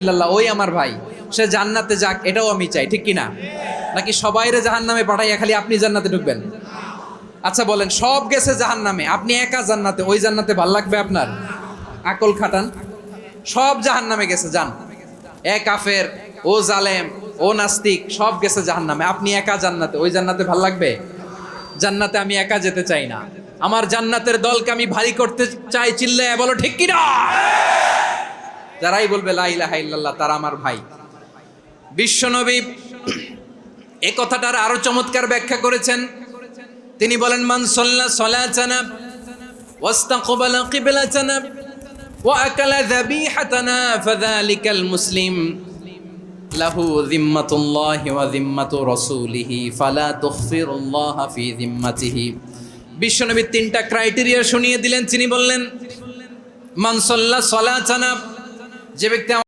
ইল্লাল্লাহ ওই আমার ভাই, সে জান্নাতে যাক, এটাও আমি চাই, ঠিক কিনা? নাকি সবাইরে জাহান্নামে পাঠাইয়া খালি আপনি জান্নাতে ঢুকবেন? আচ্ছা বলেন, সব গেছে জাহান্নামে, আপনি একা জান্নাতে, ওই জান্নাতে ভাল লাগবে আপনার? আকল খাটান। সব জাহান্নামে গেছে, যান। এ কাফের, ও জালেম, ও নাস্তিক, সব গেছে জাহান্নামে, আপনি একা জান্নাতে, ওই জান্নাতে ভাল লাগবে? জান্নাতে আমি একা যেতে চাই না, আমার জান্নাতের দলকে আমি ভারী করতে চাই। চিল্লায় বলো ঠিক কিনা? যারাই বলবে লা ইলাহা ইল্লাল্লাহ তারা আমার ভাই। বিশ্বনবী এই কথাটার আরো চমৎকার ব্যাখ্যা করেছেন। তিনি বলেন, মান সাল্লা সালাতানা ওয়াস্তাকবালা কিবলাতানা ওয়া আকালা যাবিহাতানা ফাযালিকাল মুসলিম লাহু যিম্মাতুল্লাহি ওয়া যিম্মাতু রাসূলিহি ফালা তুখফিরুল্লাহা ফি যিম্মাতিহি। বিশ্বনবী তিনটা ক্রাইটেরিয়া শুনিয়ে দিলেন। তিনি বললেন, মান সাল্লা সালাতানা, যে ব্যক্তি